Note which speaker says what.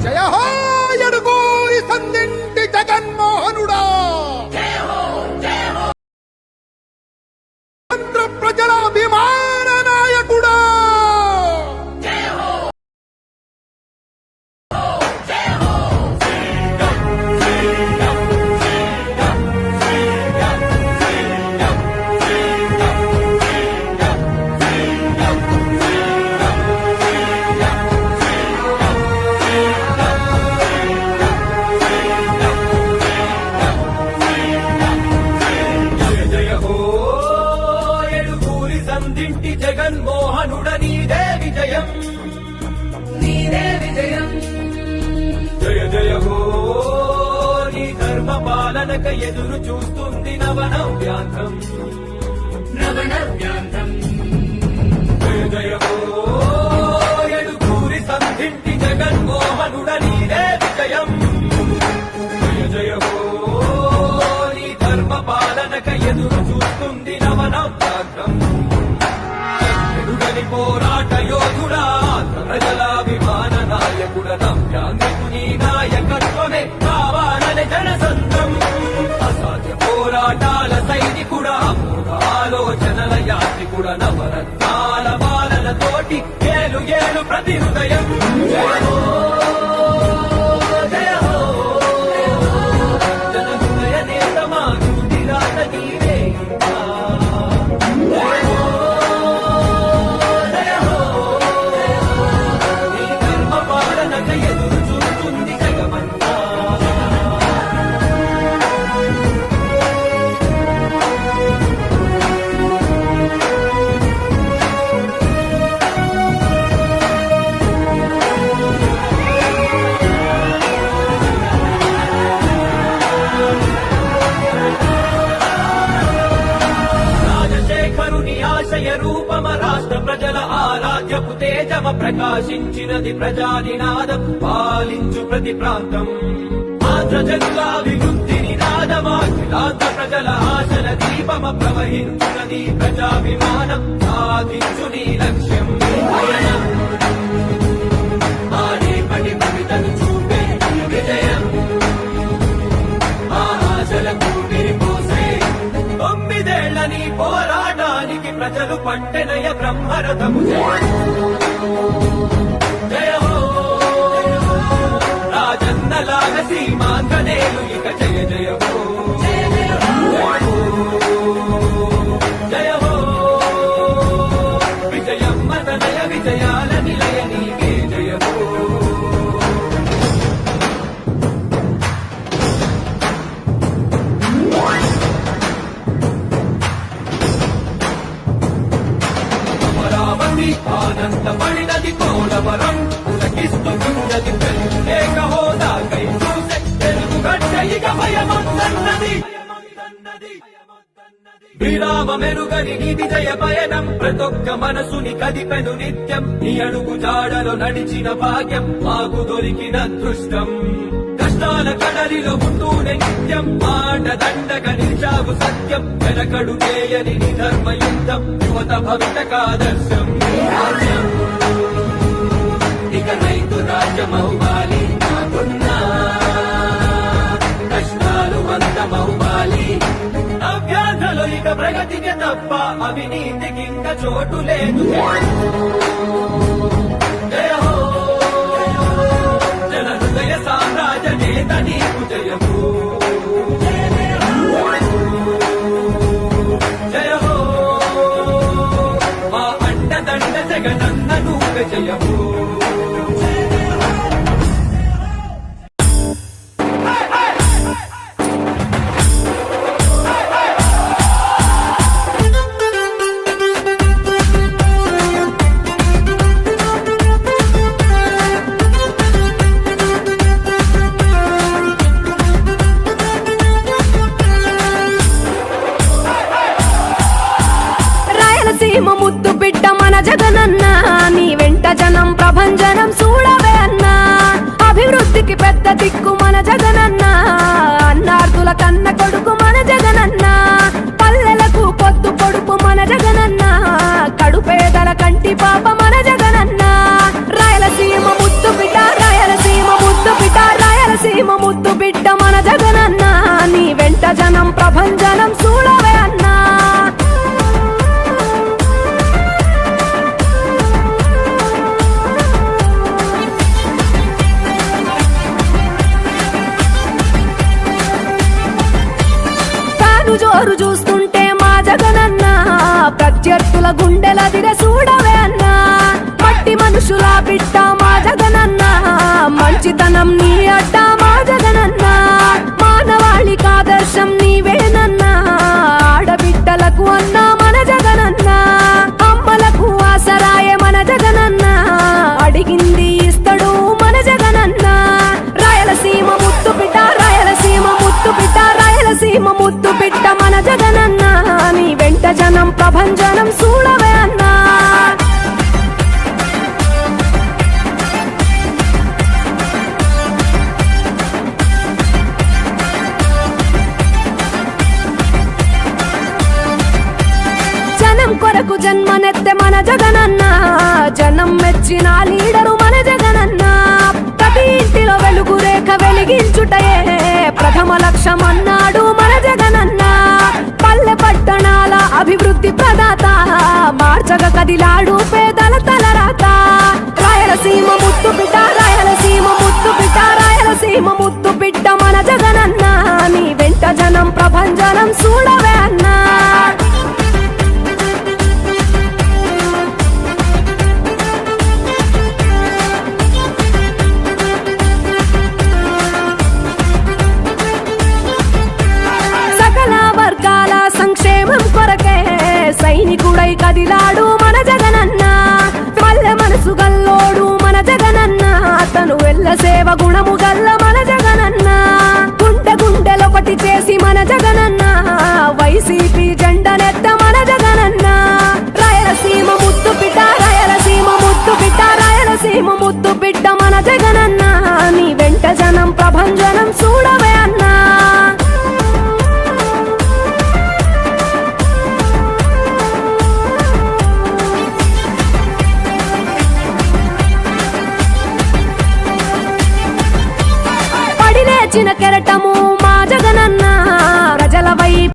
Speaker 1: జయ హో ఎడుగూరి సందింటి జగన్మోహనుడా, ఆంధ్ర ప్రజల అభిమాన నాయకుడా.
Speaker 2: సందింటి జగన్మోహనుడ నీదే విజయం, నీదే విజయం. జయ జయ హో నీ ధర్మ పాలనక ఎదురు చూస్తుంది నవనవ్యాంతం, నవనవ్యాంతం. జయ జయ హో ఎడుగూరి సందింటి జగన్మోహనుడ నీదే విజయం. జయ జయ హో నీ ధర్మ పాలనక ఎదురు చూస్తుంది నవనవ్యాంతం. పోరాట యోధుడా, ప్రజలాభిమాన నాయకుడ, నవ్యాంధ్రకు నీ నాయకత్వమే కావాలని జనసంద్రం. అసాధ్య పోరాటాల సైనికుడా, ఆలోచనల యాత్రికుడ, నవరత్నాల బాలలతోటి ఏలు ఏలు ప్రతి హృదయం. జయ హో జన హృదయ నేతమా జ్యోతిరాత నీవే. రూపమ రాష్ట్ర ప్రజల ఆరాధ్యపు తేజమ ప్రకాశించినది ప్రజానినాదం, పాలించు ప్రతి ప్రాంతం. ఆంధ్ర జనులాభివృద్ధి నినాదమాఖిలాంధ్ర ప్రజల ఆశల దీపమ ప్రవహించునది ప్రజాభిమానం, సాధించు నీ లక్ష్యం పయనం. ఆడేపటి కవితను చూపే విజయం, ఆ ఆశలకు విరిపోసే 9 నీ పోరాటానికి ప్రజలు పట్టెనయ బ్రహ్మరథము. జయ హో రాజన్నలాగ సీమాంగనేలు ఇక జయ జయ హో. జయ హో విజయమ్మ తనయ విజయాల నిలయ నీకే జయ హో. ఆనందపడినది కోలవరం, పులకిస్తున్నది ప్రత్యేక హోదాకై చూసే తెలుగు గడ్డ ఇక భయమొద్దన్నది. విరామ మెరుగని నీ విజయ పయనం ప్రతొక్క మనసుని కదిపెను నిత్యం. నీ అడుగు జాడలో నడిచిన భాగ్యం మాకు దొరికిన అదృష్టం. కష్టాల కడలిలో ఉంటూనే నిత్యం మాట దండగా నిలిచావు సత్యం. వెనకడు చేయని నీ ధర్మయుద్ధం యువత భవితకాదర్శం. ఇక రైతు రాజ్యమవ్వాలి నాకున్నా, కష్టాలు వందమవ్వాలి. నవ్యాంధ్రలో ఇక ప్రగతికి తప్ప అవినీతికి ఇంక చోటు లేదు. జయ హో జన హృదయ సామ్రాజ్య నేత నీకు జయము. జయ హో మా అండదండ జగనన్న నువ్వే జయము.
Speaker 3: ముద్దు బిడ్డ మన జగనన్న, నీ వెంట జనం ప్రభంజనం చూడవే అన్నా. అభివృద్ధికి పెద్ద దిక్కు మన జగనన్న, అన్నార్థుల కన్న కొడుకు మన జగనన్న. పల్లెలకు పొద్దు పొడుపు మన జగనన్న, కడుపేదల కంటి పాప మన జగనన్న. రాయలసీమ ముద్దు బిడ్డ, రాయలసీమ ముద్దు సీమ ముద్దు బిడ్డ మన జగనన్న నీ వెంట జనం ప్రభంజనం చూడవే అన్నా తాను జోరు చూస్తుంటే మా జగనన్న ప్రత్యర్థుల గుండెల దిర చూడవే అన్నా మట్టి మనుషుల బిడ్డ మా జగనన్న మంచితనం నీ అడ్డ మా జగనన్న మానవాళికి ఆదర్శం నీవేనన్నా ఆడబిడ్డలకు అన్న మన జగనన్న అమ్మలకు ఆసరాయే మన జగనన్న అడిగింది ఇస్తడు మన జగనన్న రాయలసీమ ముద్దు బిడ్డ రాయలసీమ ముద్దు బిడ్డ రాయలసీమ ముద్దు బిడ్డ మన జగనన్న నీ వెంట జనం ప్రభంజనం చూడవే అన్నా జనం కొరకు జన్మనెత్తె మన జగనన్న జనం మెచ్చిన లీడరు మన జగనన్న ప్రతి ఇంటిలో వెలుగు రేఖ వెలిగించుటయే ప్రథమ లక్ష్యం అన్నాడు మన జగనన్న పల్లె పట్టణాల అభివృద్ధి ప్రదాత మార్చగ కదిలాడు పేదల తలరాత రాయలసీమ ముద్దు బిడ్డ రాయలసీమ ముద్దు బిడ్డ రాయలసీమ ముద్దు బిడ్డ మన జగనన్న నీ వెంట జనం ప్రభంజనం చూడవే అన్నా సకల వర్గాల సంక్షేమం కొరకే సైనికుడై కదిలాడు మన జగనన్న పల్లె మనసు గల్లోడు మన జగనన్న తను వెళ్ళ సేవ గుణము గల్ల మన జగనన్న గుండె గుండెలొకటి చేసి మన జగనన్న వైసీపీ జెండనెత్త మన జగనన్న రాయలసీమ ముద్దు బిడ్డ రాయలసీమ ముద్దు బిడ్డ రాయలసీమ ముద్దు బిడ్డ మన జగనన్న నీ వెంట జనం ప్రభంజనం చూడవే అన్నా పడిలేచిన కెరటము